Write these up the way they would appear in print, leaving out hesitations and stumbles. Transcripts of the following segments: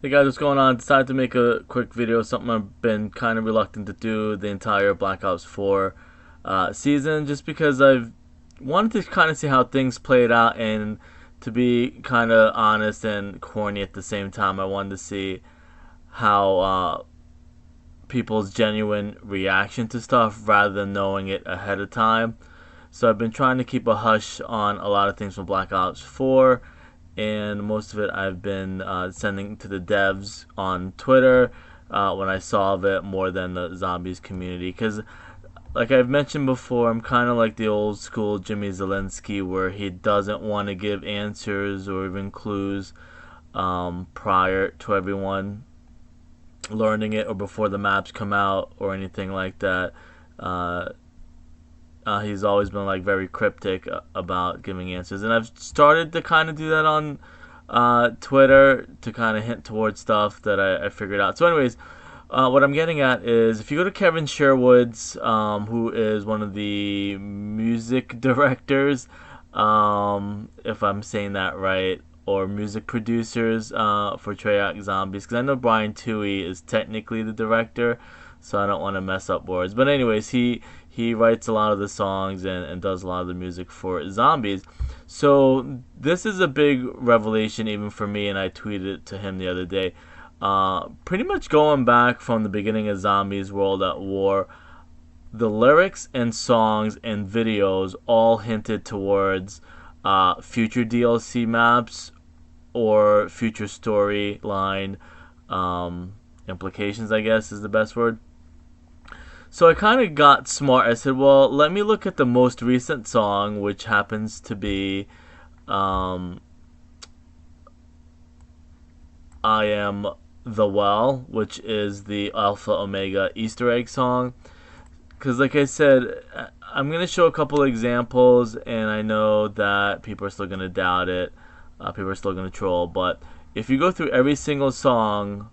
Hey guys, what's going on? Decided to make a quick video, something I've been kind of reluctant to do the entire Black Ops 4 season, just because I've wanted to kind of see how things played out, and to be kind of honest and corny at the same time, I wanted to see how people's genuine reaction to stuff rather than knowing it ahead of time. So I've been trying to keep a hush on a lot of things from Black Ops 4, and most of it I've been sending to the devs on Twitter when I solve it, more than the zombies community. Because, like I've mentioned before, I'm kind of like the old school Jimmy Zelensky, where he doesn't want to give answers or even clues prior to everyone learning it or before the maps come out or anything like that. He's always been like very cryptic about giving answers, and I've started to kind of do that on Twitter to kind of hint towards stuff that I figured out. So, anyways, what I'm getting at is, if you go to Kevin Sherwood's, who is one of the music directors, if I'm saying that right, or music producers for Treyarch Zombies, because I know Brian Toohey is technically the director, so I don't want to mess up words. But anyways, he writes a lot of the songs and does a lot of the music for Zombies. So this is a big revelation even for me, and I tweeted it to him the other day. Pretty much going back from the beginning of Zombies World at War, the lyrics and songs and videos all hinted towards future DLC maps or future storyline implications, I guess is the best word. So I kind of got smart. I said, well, let me look at the most recent song, which happens to be I Am the Well, which is the Alpha Omega Easter egg song. Because, like I said, I'm going to show a couple of examples, and I know that people are still going to doubt it. People are still going to troll. But if you go through every single song,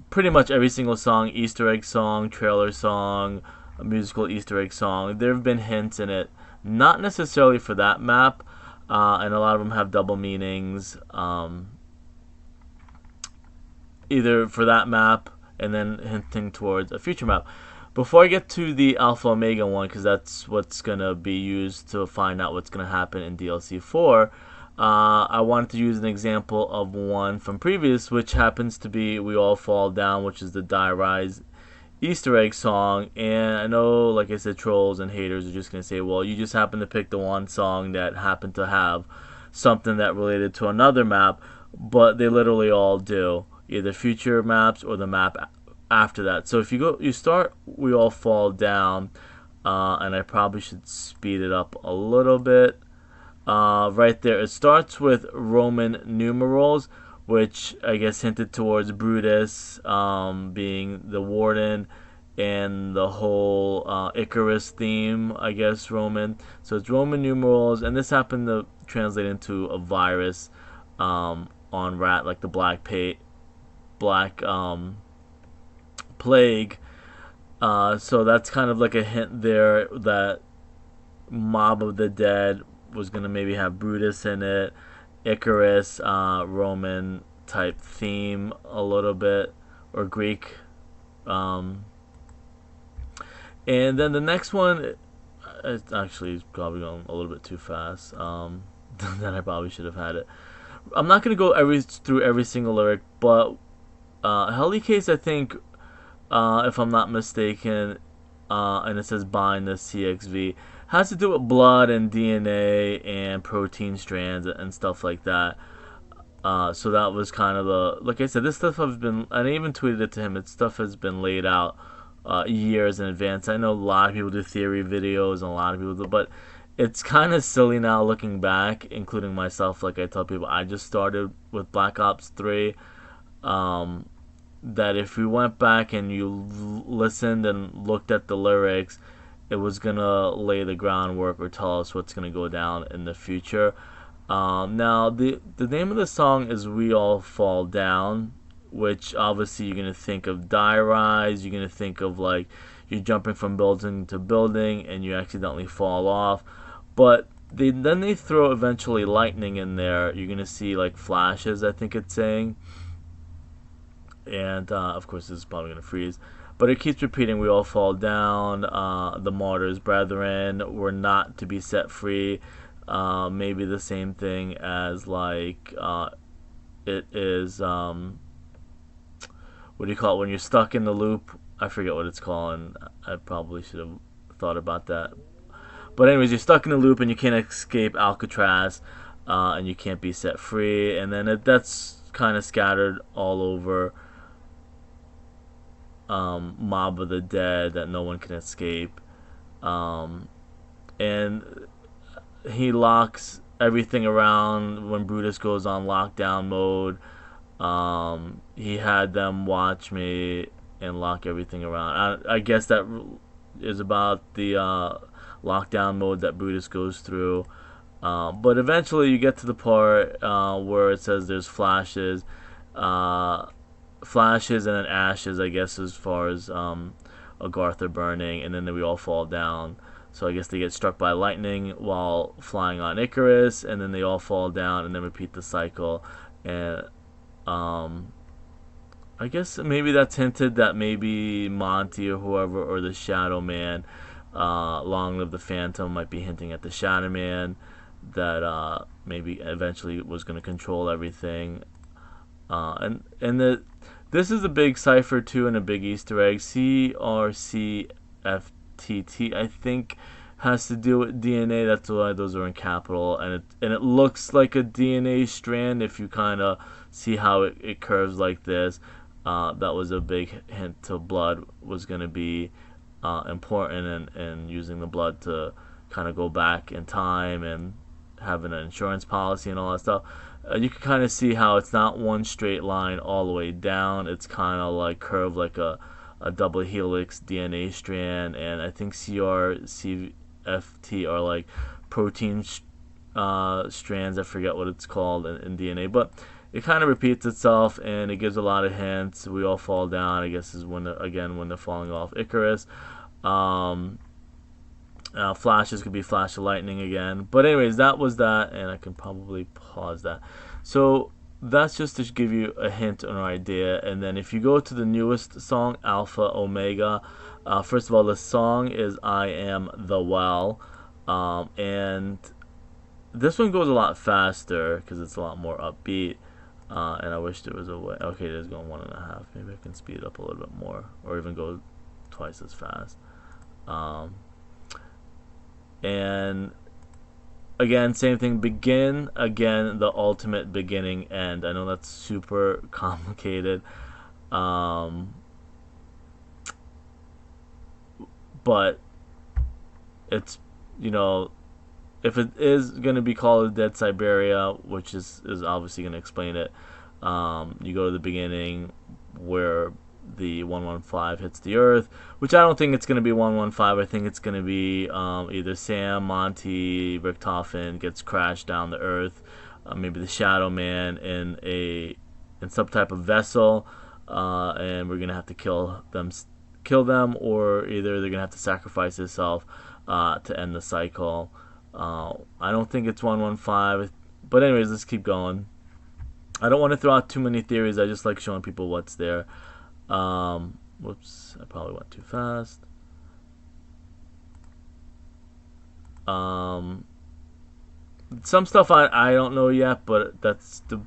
pretty much every single song, Easter egg song, trailer song, a musical Easter egg song, there have been hints in it. Not necessarily for that map, and a lot of them have double meanings. Either for that map and then hinting towards a future map. Before I get to the Alpha Omega one, because that's what's going to be used to find out what's going to happen in DLC 4, I wanted to use an example of one from previous, which happens to be We All Fall Down, which is the Die Rise Easter egg song. And I know, like I said, trolls and haters are just going to say, well, you just happen to pick the one song that happened to have something that related to another map, but they literally all do, either future maps or the map after that. So if you start We All Fall Down, and I probably should speed it up a little bit. Right there, it starts with Roman numerals, which I guess hinted towards Brutus being the warden, and the whole Icarus theme, I guess, Roman. So it's Roman numerals, and this happened to translate into a virus on rat, like the black plague. So that's kind of like a hint there that Mob of the Dead was going to maybe have Brutus in it, Icarus, Roman type theme a little bit, or Greek. And then the next one, it's actually probably going a little bit too fast. Then I probably should have had it. I'm not going to go through every single lyric, but Helicase, I think, if I'm not mistaken, and it says bind the CXV, has to do with blood and DNA and protein strands and stuff like that. So that was kind of like I said, this stuff has been, and I even tweeted it to him, stuff has been laid out years in advance. I know a lot of people do theory videos, and a lot of people do, but it's kind of silly now looking back, including myself. Like I tell people, I just started with Black Ops 3. That if we went back and you listened and looked at the lyrics, it was gonna lay the groundwork or tell us what's gonna go down in the future. Now the name of the song is We All Fall Down, which obviously you're gonna think of Die Rise. You're gonna think of like you're jumping from building to building and you accidentally fall off. But then they throw eventually lightning in there. You're gonna see like flashes, I think it's saying. and of course this is probably going to freeze. But it keeps repeating, we all fall down, the martyrs brethren were not to be set free. Maybe the same thing as like it is, what do you call it when you're stuck in the loop? I forget what it's called, and I probably should have thought about that. But anyways, you're stuck in the loop and you can't escape Alcatraz, and you can't be set free. And then that's kind of scattered all over Mob of the Dead, that no one can escape. And he locks everything around when Brutus goes on lockdown mode. He had them watch me and lock everything around. I guess that is about the lockdown mode that Brutus goes through. But eventually you get to the part where it says there's flashes. Flashes and then ashes, I guess, as far as Agartha burning, and then we all fall down. So I guess they get struck by lightning while flying on Icarus, and then they all fall down, and then repeat the cycle. And I guess maybe that's hinted that maybe Monty or whoever, or the Shadow Man, Long Live the Phantom, might be hinting at the Shadow Man, that maybe eventually was going to control everything. This is a big cipher too, and a big Easter egg. CRCFTT, I think, has to do with DNA. That's why those are in capital, and it looks like a DNA strand if you kind of see how it curves like this. That was a big hint to blood was going to be important, and using the blood to kind of go back in time and having an insurance policy and all that stuff. You can kind of see how it's not one straight line all the way down. It's kind of like curved like a double helix DNA strand, and I think CRCFT are like protein strands. I forget what it's called in DNA, but it kind of repeats itself, and it gives a lot of hints. We all fall down, I guess, is when they're falling off Icarus. Flashes could be flash of lightning again. But anyways, that was that, and I can probably pause that. So that's just to give you a hint or an idea. And then if you go to the newest song, Alpha Omega, first of all, the song is I Am the Well. And this one goes a lot faster because it's a lot more upbeat. And I wish there was a way. Okay, it is going 1.5. Maybe I can speed it up a little bit more, or even go twice as fast. And again, same thing. Begin again, the ultimate beginning end. I know that's super complicated, but it's, if it is going to be called Dead Siberia, which is obviously going to explain it, you go to the beginning where the 115 hits the Earth, which I don't think it's going to be 115. I think it's going to be either Sam, Monty, Richtofen gets crashed down the Earth, maybe the Shadow Man in some type of vessel, and we're going to have to kill them, or either they're going to have to sacrifice themselves to end the cycle. I don't think it's 115, but anyways, let's keep going. I don't want to throw out too many theories. I just like showing people what's there. Whoops, I probably went too fast. Some stuff I don't know yet, but that's the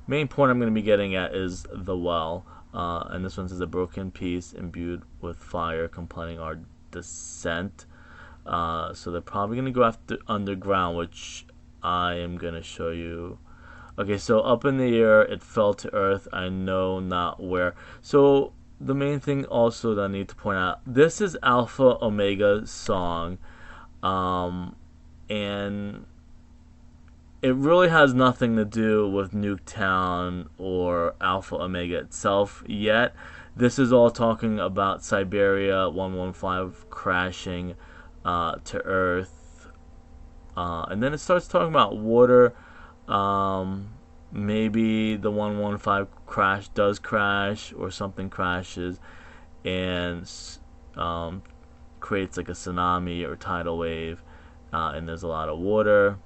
main point I'm going to be getting at is the well. And this one says a broken piece imbued with fire completing our descent. So they're probably going to go after underground, which I am going to show you. Okay, so up in the air, it fell to earth. I know not where. So the main thing also that I need to point out, this is Alpha Omega's song. And it really has nothing to do with Nuketown or Alpha Omega itself yet. This is all talking about Siberia 115 crashing to Earth. And then it starts talking about water. Maybe the 115 does crash, or something crashes and creates like a tsunami or tidal wave, and there's a lot of water.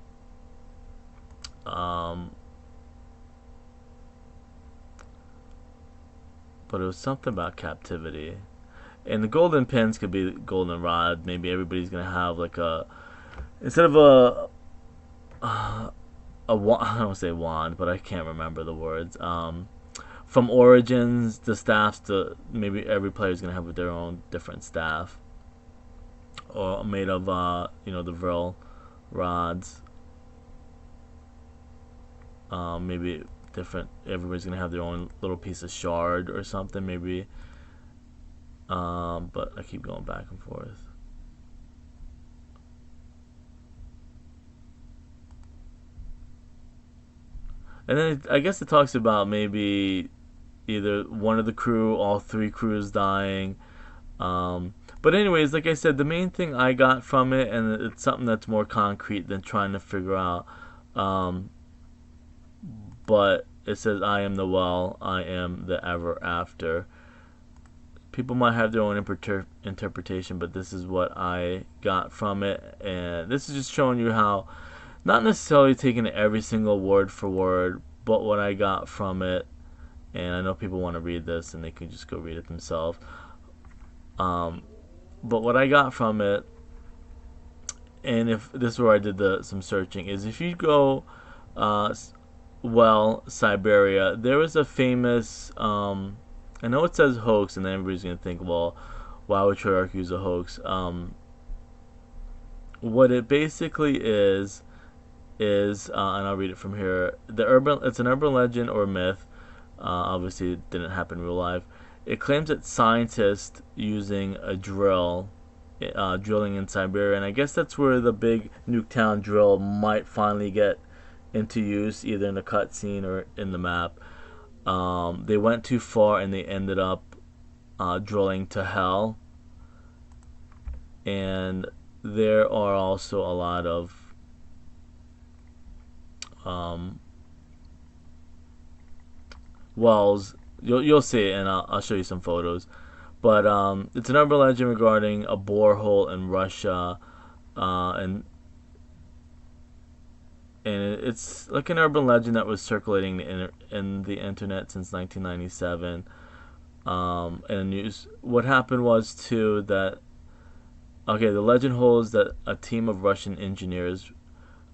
but it was something about captivity. And the golden pins could be golden rod. Maybe everybody's gonna have like a, instead of a wand, I don't say wand, but I can't remember the words. From Origins, the staffs, to maybe every player's gonna have their own different staff, or made of the Vril rods. Maybe different. Everybody's gonna have their own little piece of shard or something, maybe. But I keep going back and forth. And then I guess it talks about maybe either one of the crew, all three crews dying. But anyways, like I said, the main thing I got from it, and it's something that's more concrete than trying to figure out. But it says, "I am the well, I am the ever after." People might have their own interpretation, but this is what I got from it. And this is just showing you how, not necessarily taking every single word for word, but what I got from it. And I know people want to read this, and they can just go read it themselves. But what I got from it, and if this is where I did some searching, is if you go, Siberia, there was a famous, I know it says hoax, and then everybody's going to think, well, why would Treyarch use a hoax? What it basically is, and I'll read it from here. It's an urban legend or myth. Obviously, it didn't happen in real life. It claims that scientists using a drill, drilling in Siberia, and I guess that's where the big Nuketown drill might finally get into use, either in the cutscene or in the map. They went too far and they ended up drilling to hell. And there are also a lot of wells. You'll see it, and I'll show you some photos. But it's an urban legend regarding a borehole in Russia, and it's like an urban legend that was circulating in the internet since 1997. And news. What happened was too that, okay, the legend holds that a team of Russian engineers,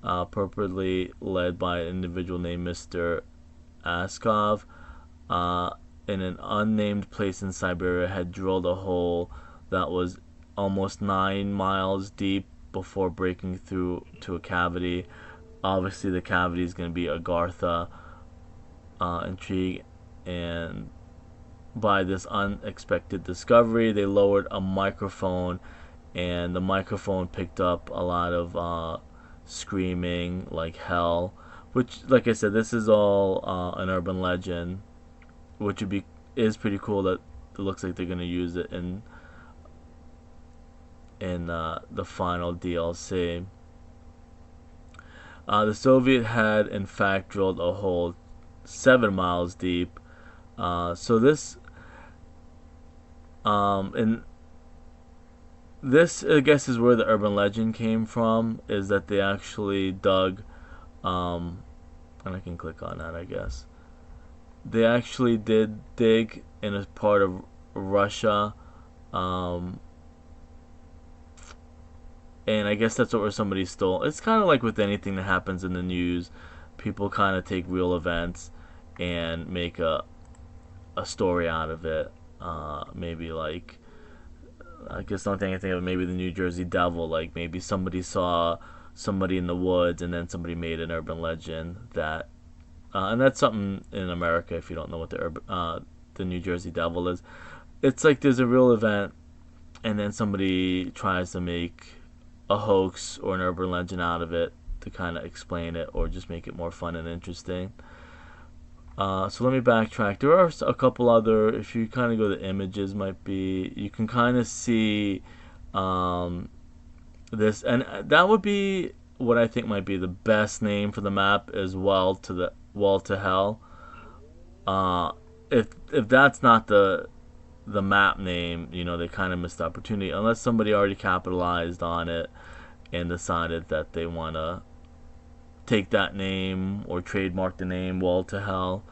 purportedly led by an individual named Mr. Askov, in an unnamed place in Siberia, had drilled a hole that was almost 9 miles deep before breaking through to a cavity. Obviously, the cavity is going to be Agartha intrigue, and by this unexpected discovery, they lowered a microphone, and the microphone picked up a lot of screaming like hell. Which, like I said, this is all an urban legend, which is pretty cool that it looks like they're going to use it in the final DLC. The Soviet had in fact drilled a hole 7 miles deep. So this, and this, I guess, is where the urban legend came from. Is that they actually dug, and I can click on that, I guess. They actually did dig in a part of Russia, and I guess that's where somebody stole. It's kind of like with anything that happens in the news, people kind of take real events and make a story out of it. Maybe like, I guess the only thing I think of, maybe the New Jersey Devil. Like maybe somebody saw somebody in the woods, and then somebody made an urban legend that, and that's something in America. If you don't know what the New Jersey Devil is, it's like there's a real event, and then somebody tries to make a hoax or an urban legend out of it to kind of explain it or just make it more fun and interesting. So let me backtrack. There are a couple other, if you kind of go to images, might be, you can kind of see this, and that would be what I think might be the best name for the map, as well to hell. If that's not the map name, they kind of missed the opportunity, unless somebody already capitalized on it and decided that they want to take that name or trademark the name Wall to Hell.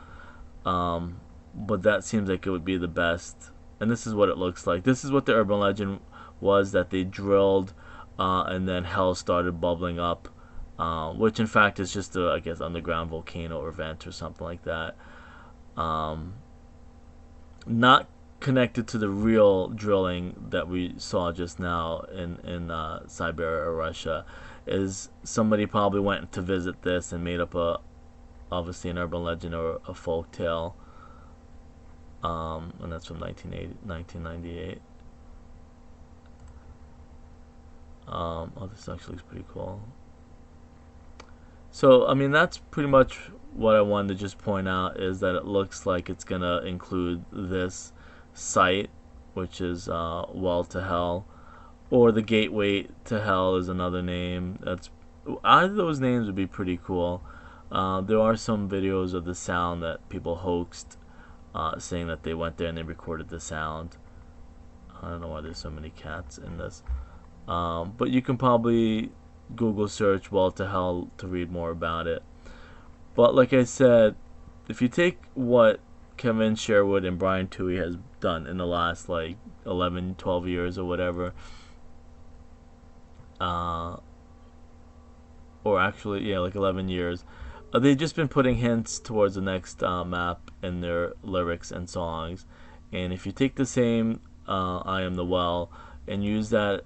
but that seems like it would be the best. And this is what it looks like. This is what the urban legend was, that they drilled and then hell started bubbling up, which in fact is just a, I guess, underground volcano or vent or something like that. Not connected to the real drilling that we saw just now in Siberia or Russia. Is somebody probably went to visit this and made up a, obviously, an urban legend or a folk tale, and that's from 1998. Oh, this actually looks pretty cool. So, I mean, that's pretty much what I wanted to just point out, is that it looks like it's going to include this site, which is Well to Hell, or the Gateway to Hell is another name. That's, either of those names would be pretty cool. There are some videos of the sound that people hoaxed, saying that they went there and they recorded the sound. I don't know why there's so many cats in this. But you can probably Google search Well to Hell to read more about it. But like I said, if you take what Kevin Sherwood and Brian Toohey has done in the last like 11, 12 years or whatever, or actually, yeah, like 11 years, they've just been putting hints towards the next map in their lyrics and songs. And if you take the same I Am the Well and use that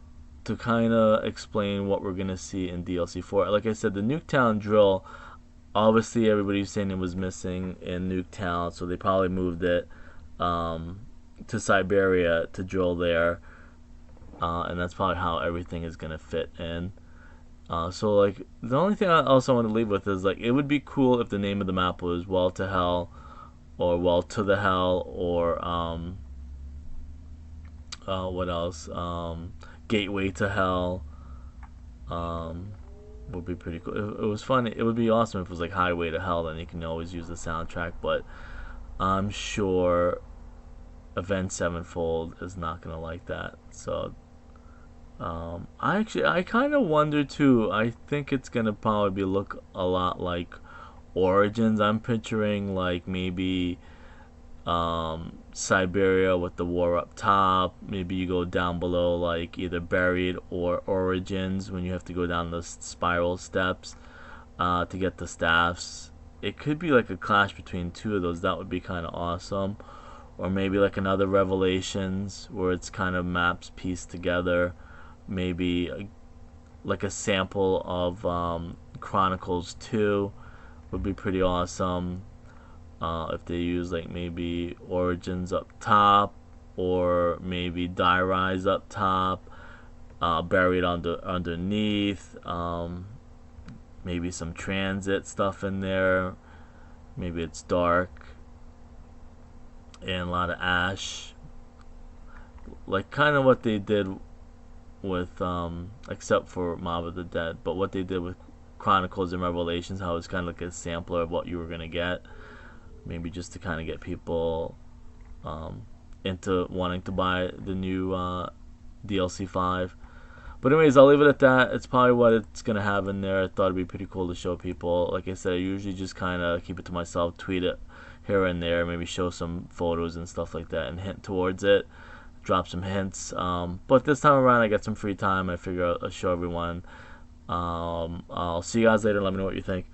to kind of explain what we're going to see in DLC 4. Like I said, the Nuketown drill, obviously everybody was saying it was missing in Nuketown, so they probably moved it to Siberia to drill there, and that's probably how everything is going to fit in. So like, the only thing I also want to leave with is, like, it would be cool if the name of the map was Well to Hell, or Well to the Hell, or what else? Gateway to Hell would be pretty cool. It was fun. It would be awesome if it was like Highway to Hell. Then you can always use the soundtrack. But I'm sure Avenged Sevenfold is not gonna like that. So I kind of wonder too. I think it's gonna probably look a lot like Origins. I'm picturing like maybe Siberia with the war up top. Maybe you go down below, like either Buried or Origins, when you have to go down the spiral steps to get the staffs. It could be like a clash between two of those. That would be kind of awesome. Or maybe like another Revelations, where it's kind of maps pieced together. Maybe like a sample of Chronicles 2 would be pretty awesome. If they use like maybe Origins up top, or maybe Die Rise up top, Buried underneath, maybe some Transit stuff in there. Maybe it's dark and a lot of ash, like kind of what they did with except for Mob of the Dead, but what they did with Chronicles and Revelations, how it's kind of like a sampler of what you were gonna get. Maybe just to kind of get people into wanting to buy the new DLC 5. But anyways, I'll leave it at that. It's probably what it's going to have in there. I thought it'd be pretty cool to show people. Like I said, I usually just kind of keep it to myself, tweet it here and there, maybe show some photos and stuff like that and hint towards it, drop some hints. But this time around, I got some free time. I figure I'll show everyone. I'll see you guys later. Let me know what you think.